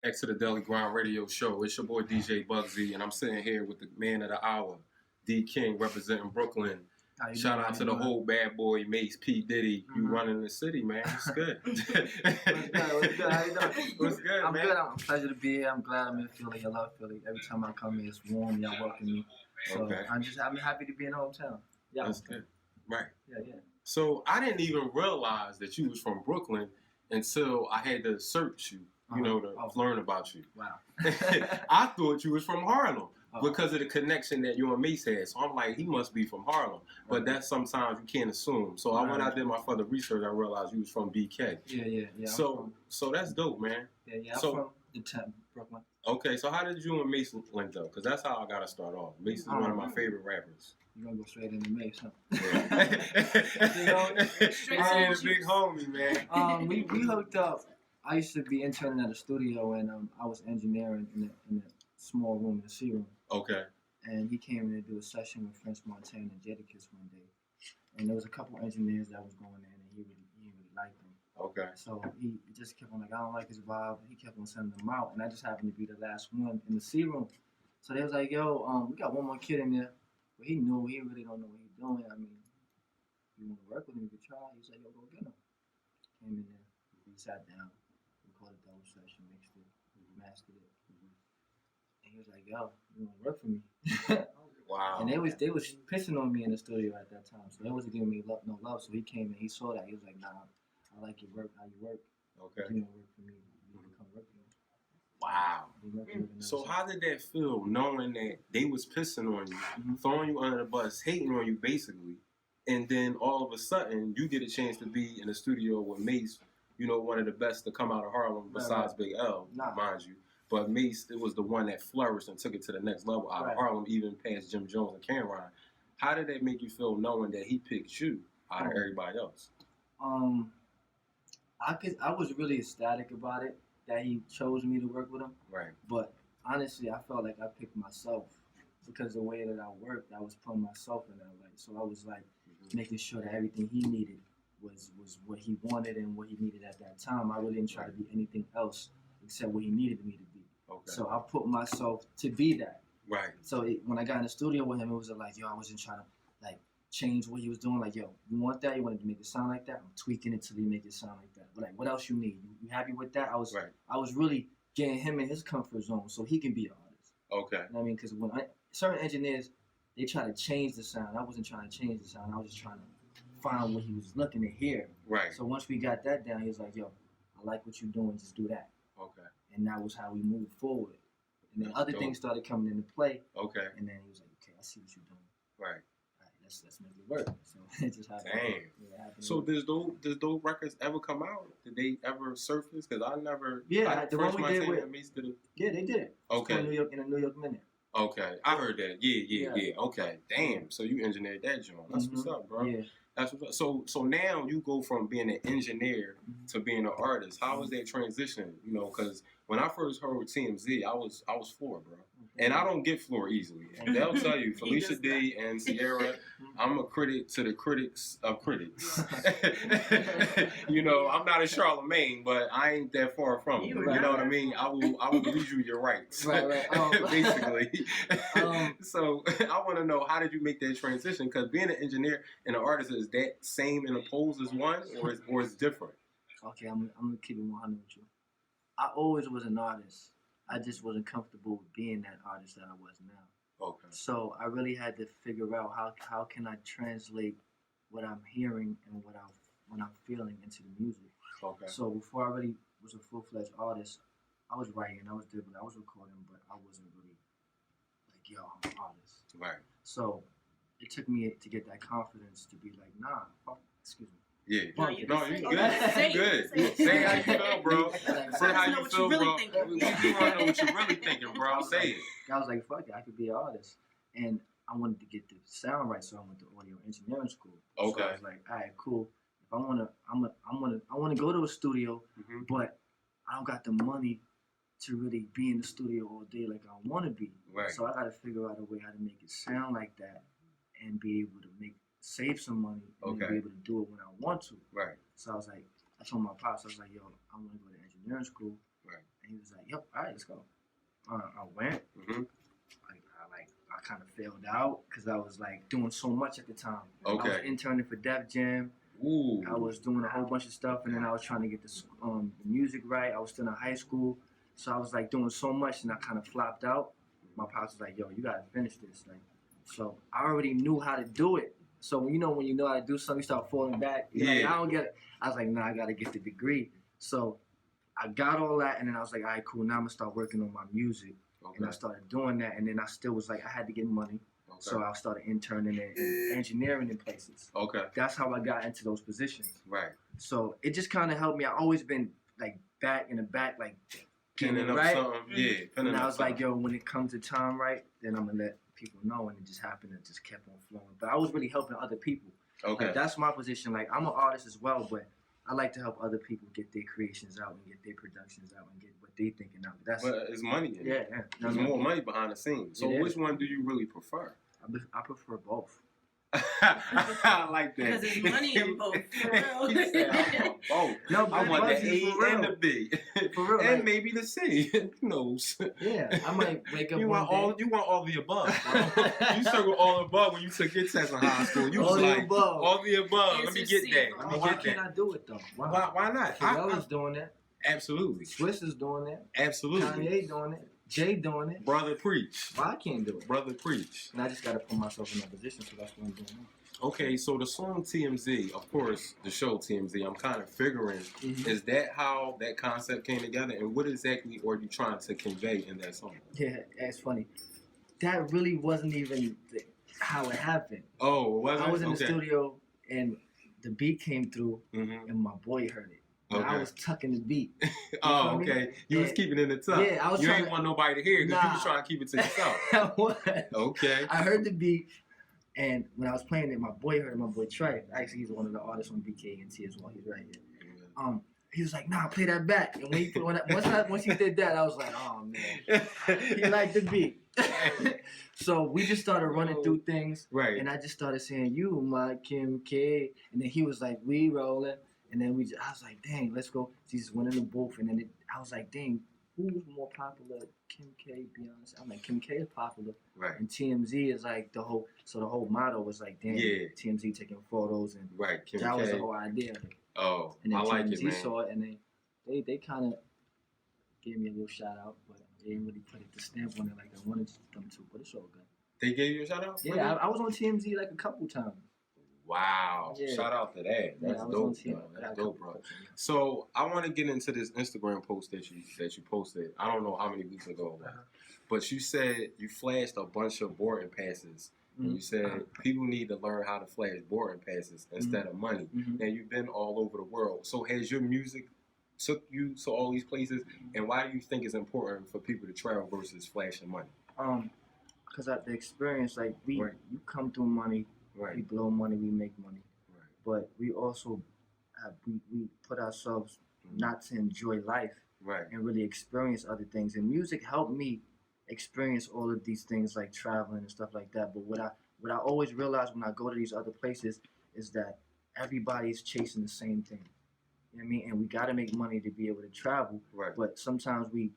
Next to the Daily Grind Radio Show. It's your boy DJ Bugsy, and I'm sitting here with the man of the hour, D.King, representing Brooklyn. Shout out to the whole bad boy Mase, P. Diddy. You running the city, man. It's good. What's good? What's good? How you doing? What's good, I'm man? good. I'm pleasure to be here. I'm glad I'm in Philly. I love Philly. Every time I come here, it's warm. Y'all welcome me. So Okay. I'm happy to be in the hometown. Yeah, that's good. Right. Yeah. So I didn't even realize that you was from Brooklyn until I had to search you, to learn about you. Wow. I thought you was from Harlem because of the connection that you and Mase had. So I'm like, he must be from Harlem. But that's sometimes you can't assume. So when I did my further research, I realized you was from BK. Yeah. So that's dope, man. Yeah. I'm from the town, Brooklyn. Okay, so how did you and Mase link up? Because that's how I got to start off. Mase is one of my favorite rappers. You're going to go straight into Mase, huh? Yeah. He's a big homie, man. We hooked up. I used to be interning at a studio, and I was engineering in a small room, in the C room. Okay. And he came in to do a session with French Montana and Jadakiss one day. And there was a couple engineers that was going in, and he really liked them. Okay. So he just kept on like, I don't like his vibe. He kept on sending them out, and I just happened to be the last one in the C room. So they was like, yo, we got one more kid in there. But he knew he really don't know what he's doing. I mean, you want to work with him, you could try. He was like, yo, go get him. Came in there, we sat down, recorded the whole session, mixed it, mastered it. And he was like, yo, you want to work for me? Wow. And they was pissing on me in the studio at that time. So they wasn't giving me no love. So he came and he saw that. He was like, nah, I like your work, how you work. Okay. You want to work for me. You can come work for me. Wow. So how did that feel, knowing that they was pissing on you, throwing you under the bus, hating on you basically, and then all of a sudden you get a chance to be in the studio with Mase, one of the best to come out of Harlem besides Big L, mind you. But Mase, it was the one that flourished and took it to the next level out of Harlem, even past Jim Jones and Cameron. How did that make you feel knowing that he picked you out of everybody else? I was really ecstatic about it, that he chose me to work with him. Right. But honestly, I felt like I picked myself because the way that I worked, I was putting myself in that light. So I was like making sure that everything he needed was what he wanted and what he needed at that time. I really didn't try to be anything else except what he needed me to be. Okay. So I put myself to be that. Right. So when I got in the studio with him, it was like, yo, I wasn't trying to like change what he was doing. Like, yo, you want that? You wanted to make it sound like that? I'm tweaking it till you make it sound like that. But like, what else you need? You happy with that? I was really getting him in his comfort zone so he can be an artist. Okay. You know what I mean? Because when certain engineers, they try to change the sound. I wasn't trying to change the sound. I was just trying to find what he was looking to hear. Right. So once we got that down, he was like, yo, I like what you're doing. Just do that. Okay. And that was how we moved forward. And then other things started coming into play. Okay. And then he was like, okay, I see what you're doing. Right. Let's make it work. So it just happened. Damn. Yeah, so does those records ever come out? Did they ever surface? Because I never. Yeah, the one we did with. Yeah, they did it. Okay. In a New York Minute. Okay, I heard that. Yeah. Okay, damn. So you engineered that joint. That's what's up, bro. Yeah. That's what's up. So now you go from being an engineer to being an artist. How was that transition? Because when I first heard TMZ, I was floored, bro. And I don't get floored easily. And they'll tell you, Felicia D and Sierra, I'm a critic to the critics of critics. I'm not a Charlemagne, but I ain't that far from it. You know what I mean? I will read you your rights, basically. So I want to know, how did you make that transition? Because being an engineer and an artist, is that same and opposed as one, or is different? Okay, I'm gonna keep it 100 with you. I always was an artist. I just wasn't comfortable with being that artist that I was now. Okay. So I really had to figure out how can I translate what I'm hearing and what I'm feeling into the music. Okay. So before I really was a full-fledged artist, I was writing, I was dribbling, I was recording, but I wasn't really like, yo, I'm an artist. Right. So it took me to get that confidence to be like, nah, excuse me. Yeah. No, you good. Say how you feel, bro. Say how you feel, bro. We want to know what you're really thinking, bro. Say it. I was like, fuck it, I could be an artist. And I wanted to get the sound right, so I went to audio engineering school. Okay. So I was like, all right, cool. If I wanna go to a studio, but I don't got the money to really be in the studio all day like I want to be. Right. So I got to figure out a way how to make it sound like that and be able to save some money and be able to do it when I want to. Right. So I was like, I told my pops, I was like, yo, I want to go to engineering school. Right. And he was like, "Yep, all right, let's go." I went. Mm-hmm. I kind of failed out because I was like doing so much at the time. Okay. I was interning for Def Jam. Ooh. I was doing a whole bunch of stuff, and then I was trying to get the music right. I was still in high school, so I was like doing so much, and I kind of flopped out. My pops was like, "Yo, you gotta finish this." Like, so I already knew how to do it. So when you know how to do something, you start falling back. You're like, I don't get it. I was like, nah, I gotta get the degree. So I got all that, and then I was like, all right, cool. Now I'm gonna start working on my music. Okay. And I started doing that, and then I still was like, I had to get money. Okay. So I started interning and engineering in places. Okay. That's how I got into those positions. Right. So it just kind of helped me. I always been like back in the back, like pinning up right. Something. Yeah. And I was like, yo, when it comes to time right, then I'm gonna let people know, and it just happened. It just kept on flowing. But I was really helping other people. Okay. Like, that's my position. Like, I'm an artist as well, but I like to help other people get their creations out and get their productions out and get what they thinking out. That's it's money in it. Yeah. There's more money behind the scenes. So which one do you really prefer? I prefer both. I like that. Because there's money in both. For real. He said, I want both. No, I want the A and the B. For real. And like, maybe the C. Who knows? Yeah, I might wake up you want all the above, bro. You circled all above when you took your test in high school. You was like, all the above. Let me get that. Why can't I do it, though? Why not? Pharrell's doing that. Absolutely. Swiss is doing that. Absolutely. Kanye doing it. Jay doing it. Brother preach. Why I can't do it? Brother preach. And I just gotta put myself in that position, so that's what I'm doing now. Okay, so the song TMZ, of course, the show TMZ, I'm kind of figuring, is that how that concept came together? And what exactly are you trying to convey in that song? Yeah, it's funny. That really wasn't even how it happened. Oh, it wasn't? I was in the studio, and the beat came through, and my boy heard it. Okay. I was tucking the beat. Oh, okay. You was keeping it in the tuck. Yeah, I was. You ain't want nobody to hear because you was trying to keep it to yourself. I was. Okay. I heard the beat, and when I was playing it, my boy heard it. My boy Trey. Actually, he's one of the artists on BK Entertainment as well. He's right here. He was like, "Nah, play that back." And once he did that, I was like, "Oh man, he liked the beat." So we just started running through things, right? And I just started saying, "You, my Kim K," and then he was like, "We rolling." And then I was like, dang, let's go. He just went in the booth, and then I was like, dang, who's more popular? Kim K, Beyonce. I'm like, Kim K is popular. Right. And TMZ is like the whole motto was like, damn, TMZ taking photos. And Kim that K. was the whole idea. Oh, and then I like TMZ it, man. saw it, and they kind of gave me a little shout out, but they didn't really put the stamp on it like I wanted them to, but it's all good. They gave you a shout out? Yeah, I was on TMZ like a couple times. Wow. Yeah. Shout out to that. That's dope, bro. That's dope, bro. So I want to get into this Instagram post that you posted. I don't know how many weeks ago, but you said you flashed a bunch of boarding passes. And you said people need to learn how to flash boarding passes instead of money. Now you've been all over the world. So has your music took you to all these places? And why do you think it's important for people to travel versus flashing money? Because at the experience, like you come through money. Right. We blow money, we make money. Right. But we also we put ourselves not to enjoy life and really experience other things. And music helped me experience all of these things like traveling and stuff like that. But what I always realize when I go to these other places is that everybody's chasing the same thing. You know what I mean? And we gotta make money to be able to travel. Right. But sometimes we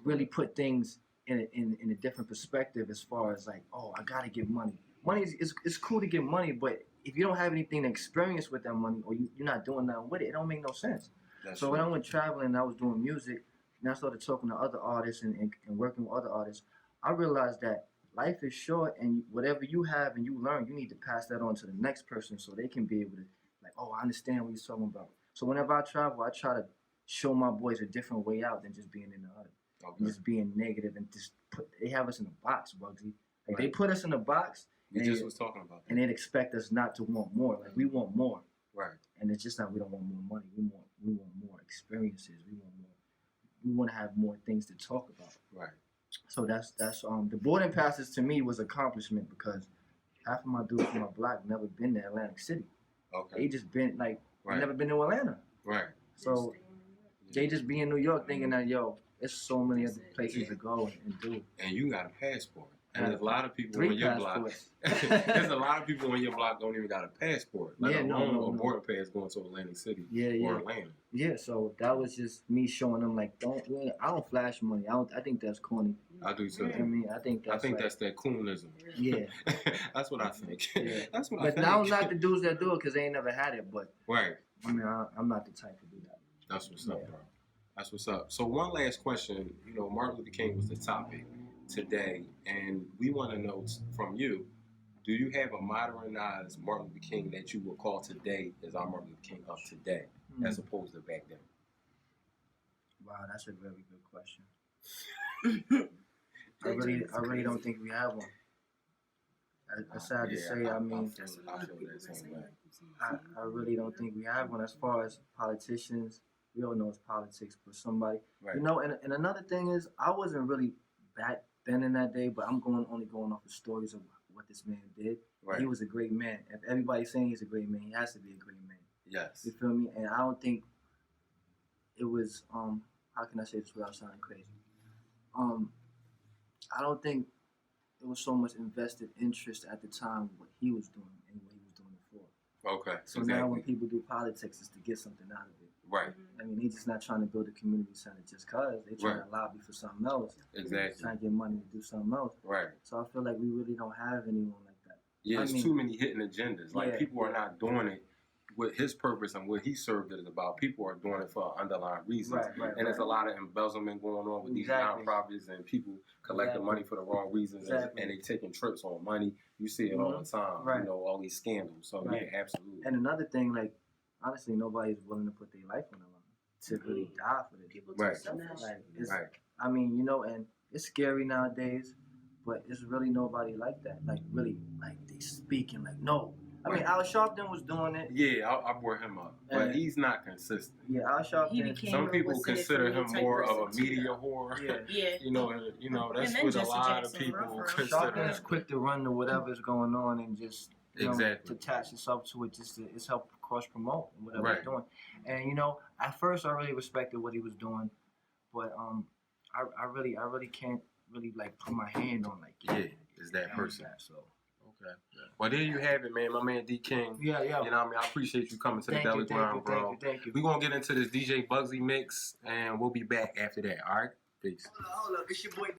really put things in a different perspective as far as like, oh, I gotta get money. Money it's cool to get money, but if you don't have anything to experience with that money, or you're not doing nothing with it, it don't make no sense. So when I went traveling and I was doing music, and I started talking to other artists and working with other artists, I realized that life is short, and whatever you have and you learn, you need to pass that on to the next person so they can be able to, like, oh, I understand what you're talking about. So whenever I travel, I try to show my boys a different way out than just being in the hood. Okay. Just being negative and just they have us in a box, Bugsy. Like, they put us in a box. We just was talking about that. And they'd expect us not to want more. Like, we want more. Right. And it's just not we don't want more money. We want more experiences. We want to have more things to talk about. Right. So that's the boarding passes to me was accomplishment because half of my dudes from my block never been to Atlantic City. Okay. They just been never been to Atlanta. Right. So they just be in New York thinking that there's so many other places to go and do. And you got a passport. And there's a lot of people 3 on your block. passports. There's a lot of people on your block don't even got a passport, let Yeah, alone no. a boarding pass going to Atlantic City Yeah. or Atlanta. Yeah, so that was just me showing them like, I don't flash money. I think that's corny. I do too. I mean, I think that's that coonism. Yeah. That's what I think. Yeah. That's what I But think. now I'm not the dudes that do it because they ain't never had it. But Right. I mean, I'm not the type to do that. That's what's up, bro. That's what's up. So one last question. You know, Martin Luther King was the topic today, and we want to know from you, do you have a modernized Martin Luther King that you would call today as our Martin Luther King of today, as opposed to back then? Wow, that's a very good question. I really don't think we have one. It's sad to say. I mean, I really don't think we have one. As far as politicians, we all know it's politics, but somebody, you know. And another thing is, I wasn't really back then in that day, but I'm only going off the stories of what this man did. He was a great man. If everybody's saying he's a great man, he has to be a great man. Yes. You feel me? And I don't think it was how can I say this without sounding crazy? I don't think it was so much invested interest at the time what he was doing and what he was doing it for. Okay. So now when people do politics, it's to get something out of it. Right. I mean, they're just not trying to build a community center just cause. They're trying to lobby for something else. Exactly. Trying to get money to do something else. Right. So I feel like we really don't have anyone like that. Yeah, there's too many hidden agendas. Like, people are not doing it with his purpose and what he served it is about. People are doing it for underlying reasons. And there's a lot of embezzlement going on with these nonprofits and people collecting money for the wrong reasons and they taking trips on money. You see it all the time, you know, all these scandals. So, yeah, absolutely. And another thing, like, honestly, nobody's willing to put their life on the line to really die for this. People I mean, you know, and it's scary nowadays, but it's really nobody like that. Like, really, like, they speaking, like, no. I mean, Al Sharpton was doing it. Yeah, I brought him up, but he's not consistent. Yeah, Al Sharpton. Some people consider him more of a media whore. Yeah. You know, that's what a lot of people consider. Sharpton is quick to run to whatever's going on and just to attach itself to it, just to it's help cross promote whatever he's doing. And you know, at first I really respected what he was doing, but I really can't really like put my hand on like is that person. So. Okay. Well, there you have it, man. My man D.King. Yeah. You know what I mean? I appreciate you coming to the Deli Ground, bro. Thank you. We're going to get into this DJ Bugsy mix, and we'll be back after that, all right? Peace. Hold up, it's your boy